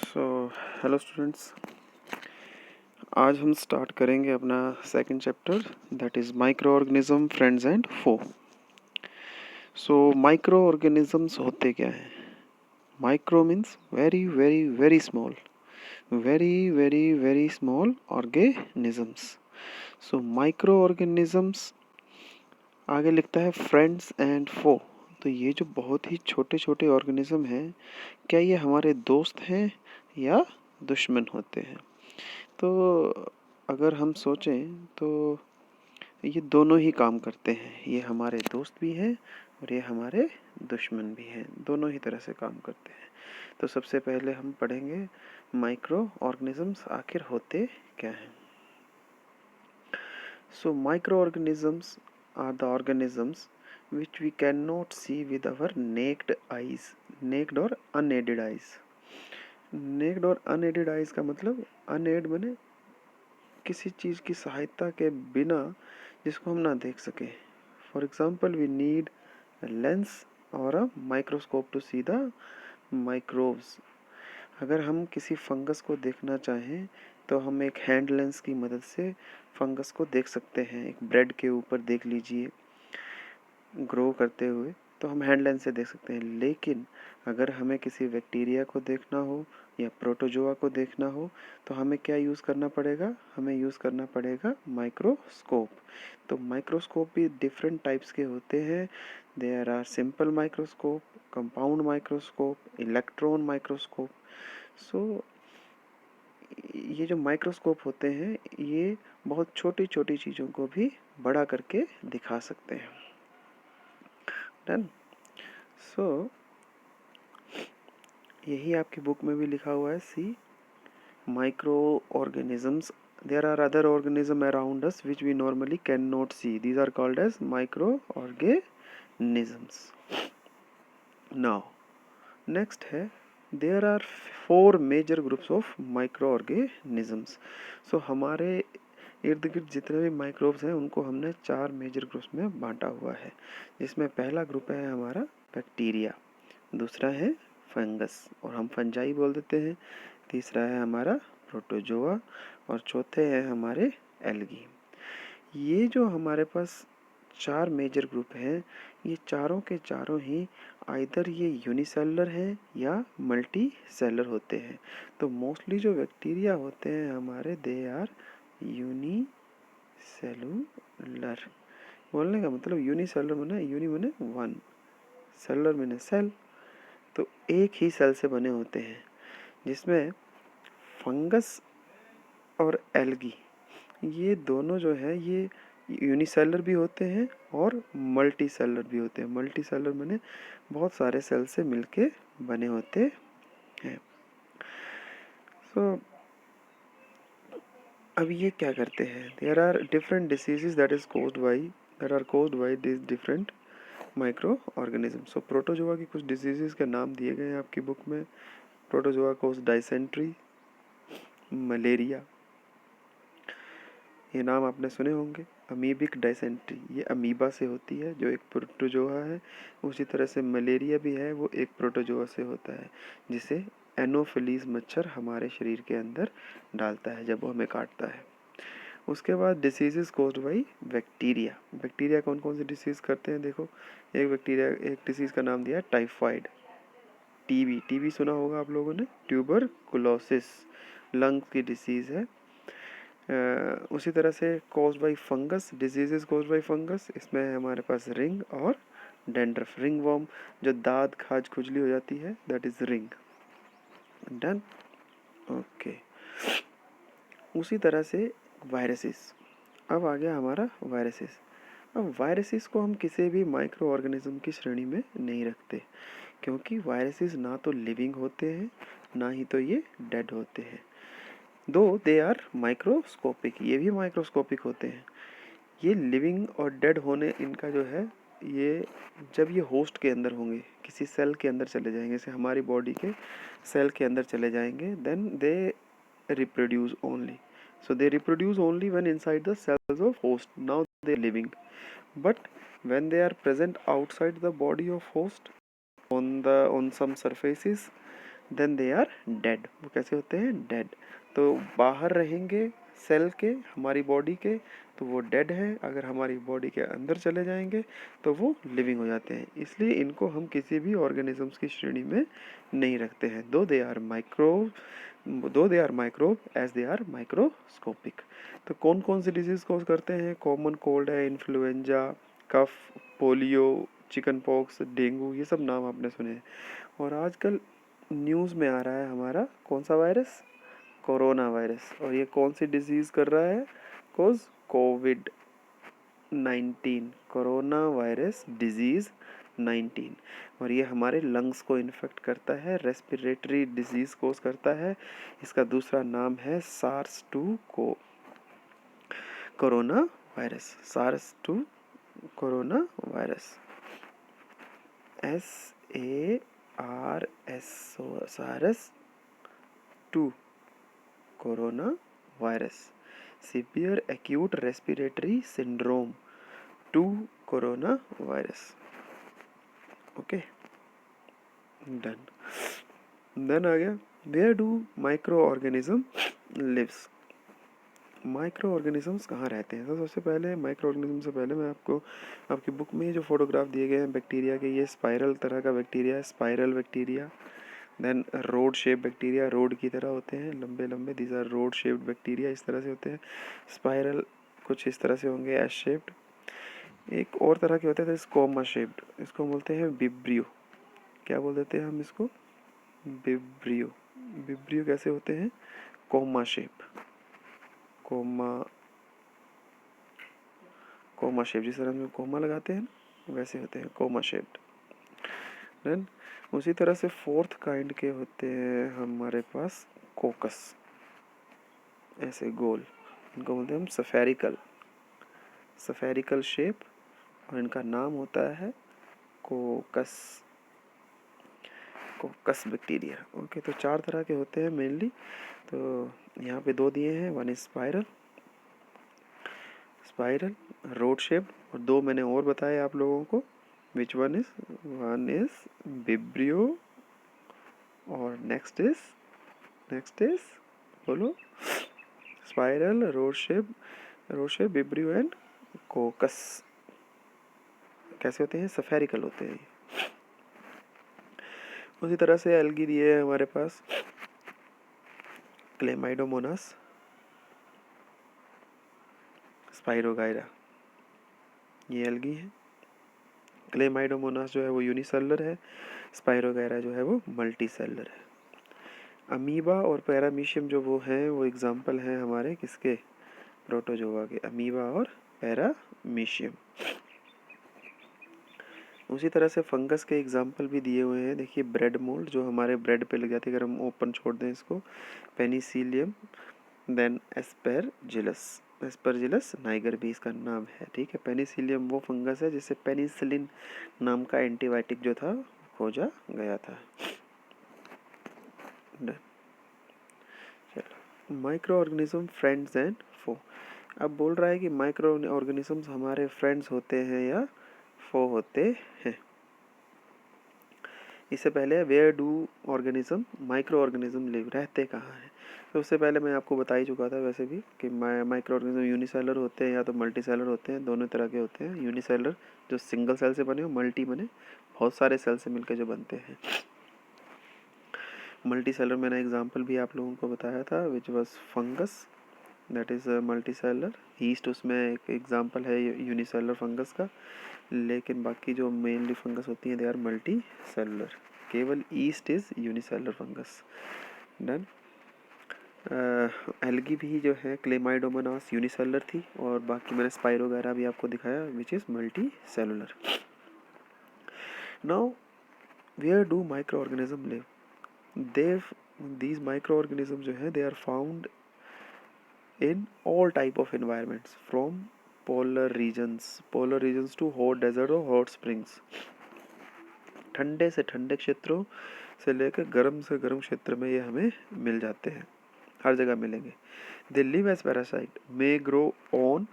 So hello students, आज हम start करेंगे अपना second chapter, that is micro organism, friends and foe. So micro organisms होते क्या हैं? Micro means very very very small, very very very small organisms. So micro organisms आगे लिखता है फ्रेंड्स एंड फो। तो ये जो बहुत ही छोटे छोटे ऑर्गेनिज्म हैं, क्या ये हमारे दोस्त हैं या दुश्मन होते हैं? तो अगर हम सोचें तो ये दोनों ही काम करते हैं। ये हमारे दोस्त भी हैं और ये हमारे दुश्मन भी हैं, दोनों ही तरह से काम करते हैं। तो सबसे पहले हम पढ़ेंगे माइक्रो ऑर्गेनिजम्स आखिर होते क्या हैं। So micro organisms are the organisms which we cannot see with our naked eyes, naked और unaided eyes। नेक्ड और अनएडेड आइज का मतलब, अनएड बने किसी चीज़ की सहायता के बिना जिसको हम ना देख सके। For example we need lens और a microscope to see the microbes. अगर हम किसी फंगस को देखना चाहें तो हम एक हैंड लेंस की मदद से फंगस को देख सकते हैं। एक ब्रेड के ऊपर देख लीजिए ग्रो करते हुए, तो हम हैंड लेंस से देख सकते हैं। लेकिन अगर हमें किसी बैक्टीरिया को देखना हो या प्रोटोजोआ को देखना हो तो हमें क्या यूज़ करना पड़ेगा? हमें यूज़ करना पड़ेगा माइक्रोस्कोप। तो माइक्रोस्कोप भी डिफरेंट टाइप्स के होते हैं। There are simple microscope, compound microscope, electron microscope. So ये जो माइक्रोस्कोप होते हैं ये बहुत छोटी छोटी चीज़ों को भी बड़ा करके दिखा सकते हैं। डन। सो यही आपकी बुक में भी लिखा हुआ है, see micro organisms. There are other organism around us which we normally can not see, these are called as micro organisms. Now next है, there are 4 major groups of micro organisms. So हमारे इर्द गिर्द जितने भी microbes हैं उनको हमने 4 major groups में बांटा हुआ है, जिसमें पहला ग्रुप है हमारा बैक्टीरिया, दूसरा है फंगस और हम फंजाई बोल देते हैं, तीसरा है हमारा प्रोटोजोआ और चौथे हैं हमारे एल्गी। ये जो हमारे पास 4 मेजर ग्रुप हैं, ये चारों के चारों ही आइदर ये यूनिसेलुलर हैं या मल्टी सेलर होते हैं। तो मोस्टली जो बैक्टीरिया होते हैं हमारे, दे आर यूनिसेलुलर। बोलने का मतलब यूनिसेलुलर माने, यूनि माने वन, सेलुलर माने सेल, तो एक ही सेल से बने होते हैं। जिसमें फंगस और एल्गी ये दोनों जो है ये यूनिसेलर भी होते हैं और मल्टी सेलर भी होते हैं। मल्टी सेलर माने बहुत सारे सेल से मिलके बने होते हैं। सो अब ये क्या करते हैं? There are different diseases that is caused by these different micro organism. So protozoa की कुछ डिजीजेस के नाम दिए गए हैं आपकी बुक में। प्रोटोजोआ कोज डाइसेंट्री, मलेरिया, ये नाम आपने सुने होंगे। अमीबिक डाइसेंट्री, ये अमीबा से होती है जो एक प्रोटोजोआ है। उसी तरह से मलेरिया भी है, वो एक प्रोटोजोआ से होता है, जिसे एनोफिलीज मच्छर हमारे शरीर के अंदर डालता है जब वो हमें काटता है। उसके बाद diseases caused by bacteria. Bacteria कौन कौन से डिसीज़ करते हैं? देखो, एक बैक्टीरिया, एक डिसीज़ का नाम दिया है टाइफाइड। टीबी, टीबी सुना होगा आप लोगों ने। ट्यूबरकुलोसिस, लंग की डिसीज़ है। उसी तरह से caused by fungus, diseases caused by fungus, इसमें है हमारे पास रिंग और डेंड्रफ। रिंग वॉर्म, जो दाद खाज खुजली हो जाती है, that is ring. Done, okay. उसी तरह से वायरसेस। अब आ गया हमारा वायरसेस। अब वायरसेस को हम किसी भी माइक्रो ऑर्गेनिज्म की श्रेणी में नहीं रखते, क्योंकि वायरसेस ना तो लिविंग होते हैं ना ही तो ये डेड होते हैं। दो दे आर माइक्रोस्कोपिक, ये भी माइक्रोस्कोपिक होते हैं। ये लिविंग और डेड होने इनका जो है, ये जब ये होस्ट के अंदर होंगे, किसी सेल के अंदर चले जाएंगे, जैसे हमारी बॉडी के सेल के अंदर चले जाएंगे, then they reproduce only. So they reproduce only when inside the cells of host. Now they are living. But when they are present outside the body of host, on some surfaces, then they are dead. वो कैसे होते हैं? Dead. तो बाहर रहेंगे cell के, हमारी body के, तो वो डेड है। अगर हमारी बॉडी के अंदर चले जाएंगे तो वो लिविंग हो जाते हैं। इसलिए इनको हम किसी भी ऑर्गेनिजम्स की श्रेणी में नहीं रखते हैं, though they are microbe as they are microscopic. तो कौन कौन सी डिजीज कॉज करते हैं? कॉमन कोल्ड है, influenza, cough, polio, chicken pox, dengue, ये सब नाम आपने सुने हैं। और आजकल न्यूज़ में आ रहा है हमारा कौन सा वायरस? Corona virus. और ये कौन सी डिजीज़ कर रहा है कॉज? कोविड-19, कोरोना वायरस डिजीज़ 19। और ये हमारे लंग्स को इन्फेक्ट करता है, रेस्पिरेटरी डिजीज़ कोज करता है। इसका दूसरा नाम है सार्स 2 को corona virus. SARS 2 corona virus, SARS, SARS 2 corona virus. Severe acute respiratory syndrome 2 corona virus. Okay, done. Then आ गया where do micro organism lives. Micro organisms कहाँ रहते हैं? तो सबसे पहले माइक्रो ऑर्गेनिज्म से पहले मैं आपको आपकी बुक में जो फोटोग्राफ दिए गए हैं बैक्टीरिया के, ये स्पाइरल तरह का बैक्टीरिया है, spiral bacteria. Then rod shape bacteria, rod की तरह होते हैं, लंबे लंबे, these are rod shaped bacteria, इस तरह से होते हैं। स्पाइरल कुछ इस तरह से होंगे, एस शेप्ड। एक और तरह के होते हैं स्कोमा शेप्ड, इसको बोलते हैं विब्रियो। क्या बोल देते हैं हम इसको? विब्रियो। विब्रियो कैसे होते हैं? Comma shape, comma comma shape, जिस तरह में कोमा लगाते हैं वैसे होते हैं, कोमा शेप्ड। देन उसी तरह से फोर्थ काइंड के होते हैं हमारे पास कोकस, ऐसे गोल, इनको बोलते हैं हम सफेरिकल, सफेरिकल शेप। और इनका नाम होता है कोकस, कोकस बैक्टीरिया। ओके, तो चार तरह के होते हैं मेनली। तो यहाँ पे दो दिए हैं, one is spiral, spiral rod shape, और दो मैंने और बताए आप लोगों को, विच वन इज विब्रियो, और नेक्स्ट इज बोलो, spiral, rod shape vibrio and कोकस। कैसे होते हैं? सफेरिकल होते हैं। उसी तरह से एल्गी दिए है हमारे पास, क्लेमाइडोमोनास, स्पाइरोगाइरा, ये एल्गी है। क्लेमाइडोमोनास जो है वो यूनिसेलुलर है, स्पाइरोगाइरा जो है वो मल्टीसेलुलर है। अमीबा और पैरामीशियम जो वो हैं वो एग्जाम्पल हैं हमारे किसके? प्रोटोजोआ के, अमीबा और पैरामीशियम। उसी तरह से फंगस के एग्जाम्पल भी दिए हुए हैं। देखिए ब्रेड मोल्ड जो हमारे ब्रेड पे लग जाती है अगर हम ओपन छोड़ दें इसको, पेनिसिलियम। देन एस्परजिलस नाइगर भी इसका नाम है, ठीक है। पेनिसिलियम वो फंगस है जिससे पेनिसिलिन नाम का एंटीबायोटिक जो था खोजा गया था। चलो, माइक्रो ऑर्गेनिज्म फ्रेंड्स एंड फो। अब बोल रहा है कि माइक्रो ऑर्गेनिजम्स हमारे फ्रेंड्स होते हैं या फो होते हैं। इससे पहले where do organism micro organism live, रहते कहाँ हैं? तो उससे पहले मैं आपको बता ही चुका था वैसे भी कि माइक्रो ऑर्गेनिज्म यूनिसेलर होते हैं या तो मल्टी सेलर होते हैं, दोनों तरह के होते हैं। यूनिसेलर जो सिंगल सेल से बने, और मल्टी बने बहुत सारे सेल से मिलकर जो बनते हैं। मल्टी सेलर मैंने एग्जाम्पल भी आप लोगों को बताया था, which was fungus, that is multi cellular. East उसमें एक एग्जाम्पल है यूनिसेलर फंगस का, लेकिन बाकी जो मेनली फंगस होती हैं दे आर मल्टी सेलुलर। केवल east is unicellular fungus. Done. Algae भी जो है क्लेमाइडोमोनास यूनिसेलर थी, और बाकी मैंने स्पाइरोगाइरा भी आपको दिखाया which is multi cellular. Now where do micro organism live? These micro organism जो है they are found in all type of environments from polar regions to hot desert और hot springs। ठंडे से ठंडे क्षेत्रों से लेकर गर्म से गर्म क्षेत्र में ये हमें मिल जाते हैं, हर जगह मिलेंगे। They live as parasite, may grow on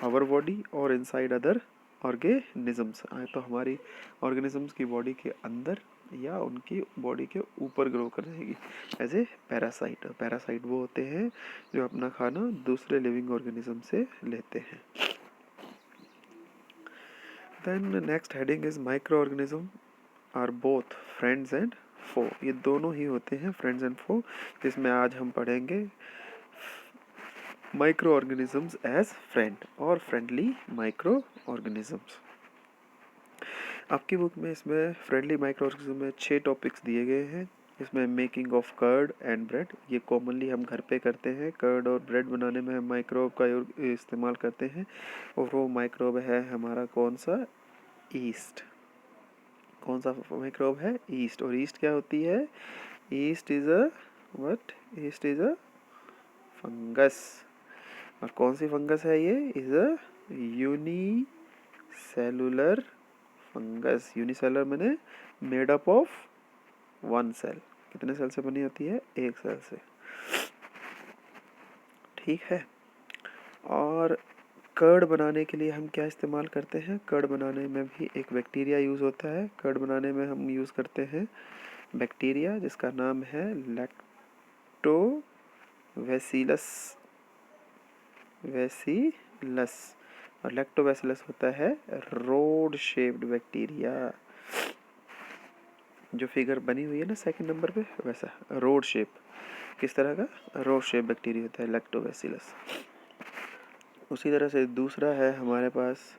our body और इनसाइड अदर ऑर्गेनिजम्स। तो हमारी ऑर्गेनिजम्स की बॉडी के अंदर या उनकी बॉडी के ऊपर ग्रो कर जाएगी एज ए पैरासाइट। पैरासाइट वो होते हैं जो अपना खाना दूसरे लिविंग ऑर्गेनिज्म से लेते हैं। Then next heading is micro organism are both friends and foe. ये दोनों ही होते हैं फ्रेंड्स एंड फो, जिसमें आज हम पढ़ेंगे माइक्रो ऑर्गेनिजम्स एज फ्रेंड और फ्रेंडली माइक्रो ऑर्गेनिजम्स। आपकी बुक में इसमें फ्रेंडली माइक्रो ऑर्गेनिज्म में 6 टॉपिक्स दिए गए हैं। इसमें making of curd and bread, ये कॉमनली हम घर पे करते हैं। कर्ड और ब्रेड बनाने में हम माइक्रोब का इस्तेमाल करते हैं, और वो माइक्रोब है हमारा कौन सा, ईस्ट। कौन सा माइक्रोब है, ईस्ट। और ईस्ट क्या होती है, east is a what, east is a fungus. और कौन सी फंगस है ये, is a unicellular fungus. Unicellular मैंने मेड अप ऑफ 1 सेल। कितने सेल से बनी होती है, 1 सेल से। ठीक है। और कर्ड बनाने के लिए हम क्या इस्तेमाल करते हैं, कर्ड बनाने में भी एक बैक्टीरिया यूज़ होता है। कर्ड बनाने में हम यूज़ करते हैं बैक्टीरिया जिसका नाम है लैक्टोबैसिलस वैसिलस। और लैक्टोबैसिलस होता है रोड शेप्ड बैक्टीरिया। जो फिगर बनी हुई है ना सेकंड नंबर पे, वैसा रोड शेप, किस तरह का, रोड शेप बैक्टीरिया होता है लैक्टोबैसिलस। उसी तरह से दूसरा है हमारे पास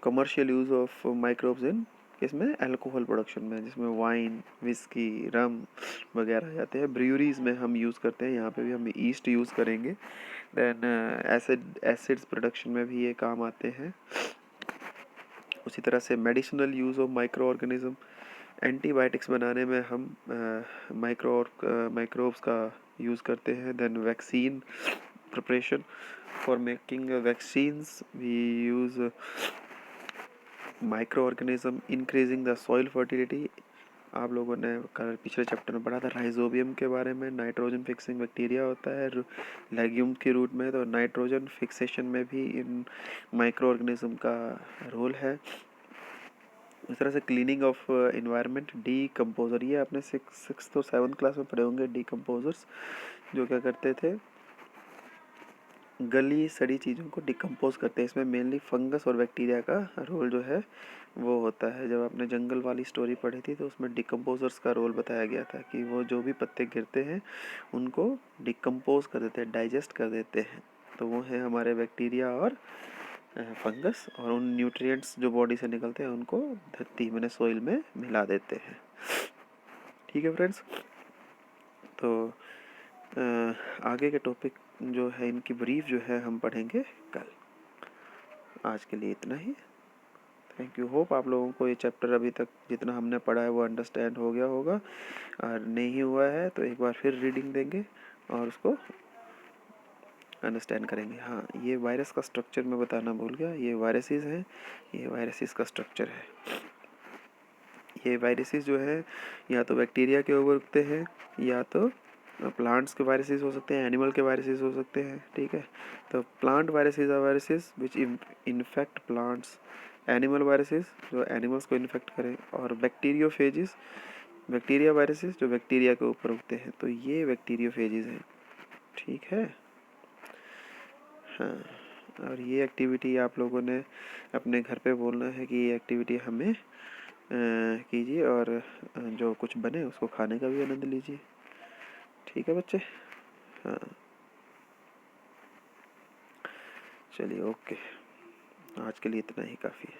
commercial use of microbes in, इसमें अल्कोहल प्रोडक्शन में, जिसमें वाइन, विस्की, रम वगैरह जाते हैं। ब्रूअरीज में हम यूज़ करते हैं, यहाँ पे भी हम ईस्ट यूज़ करेंगे। देन एसिड्स प्रोडक्शन में भी ये काम आते हैं। उसी तरह से medicinal use of micro organism, antibiotics बनाने में हम माइक्रोब्स का यूज़ करते हैं। Then vaccine preparation, for making vaccines we use micro organism. Increasing the soil fertility, आप लोगों ने कल पिछले चैप्टर में पढ़ा था राइजोबियम के बारे में। नाइट्रोजन फिक्सिंग बैक्टीरिया होता है लेग्यूम के रूट में, तो नाइट्रोजन फिक्सेशन में भी इन माइक्रो ऑर्गेनिज्म का रोल है। इस तरह से क्लीनिंग ऑफ इन्वायरमेंट, डीकम्पोजर, ये आपने 6th और 7th क्लास में पढ़े होंगे। डीकम्पोजर्स जो क्या करते थे, गली सड़ी चीज़ों को डिकम्पोज करते हैं। इसमें मेनली फंगस और बैक्टीरिया का रोल जो है वो होता है। जब आपने जंगल वाली स्टोरी पढ़ी थी तो उसमें डिकम्पोजर्स का रोल बताया गया था कि वो जो भी पत्ते गिरते हैं उनको डिकम्पोज कर देते हैं, डाइजेस्ट कर देते हैं। तो वो है हमारे बैक्टीरिया और फंगस, और उन न्यूट्रिएंट्स जो बॉडी से निकलते हैं उनको धरती में, सोइल में मिला देते हैं। ठीक है फ्रेंड्स, तो आगे के टॉपिक जो है इनकी ब्रीफ जो है हम पढ़ेंगे कल। आज के लिए इतना ही। Thank you. होप आप लोगों को ये चैप्टर अभी तक जितना हमने पढ़ा है वो अंडरस्टैंड हो गया होगा, और नहीं हुआ है तो एक बार फिर रीडिंग देंगे और उसको अंडरस्टैंड करेंगे। हाँ, ये वायरस का स्ट्रक्चर मैं बताना भूल गया, ये वायरसेस हैं, ये वायरसेस का स्ट्रक्चर है। ये वायरसेस जो है या तो बैक्टीरिया के ऊपर उगते हैं, या तो प्लांट्स के वायरसेस हो सकते हैं, एनिमल के वायरसेस हो सकते हैं। ठीक है, तो plant viruses are viruses which infect plants, animal viruses जो एनिमल्स को इन्फेक्ट करें, और बैक्टीरियोफेजिस, बैक्टीरिया वायरसेस जो बैक्टीरिया के ऊपर उगते हैं। तो ये बैक्टीरियोफेजिस हैं। ठीक है, हाँ। और ये एक्टिविटी आप लोगों ने अपने घर पे बोलना है कि ये एक्टिविटी हमें कीजिए, और जो कुछ बने उसको खाने का भी आनंद लीजिए। ठीक है बच्चे, हाँ चलिए, ओके। आज के लिए इतना ही काफ़ी है।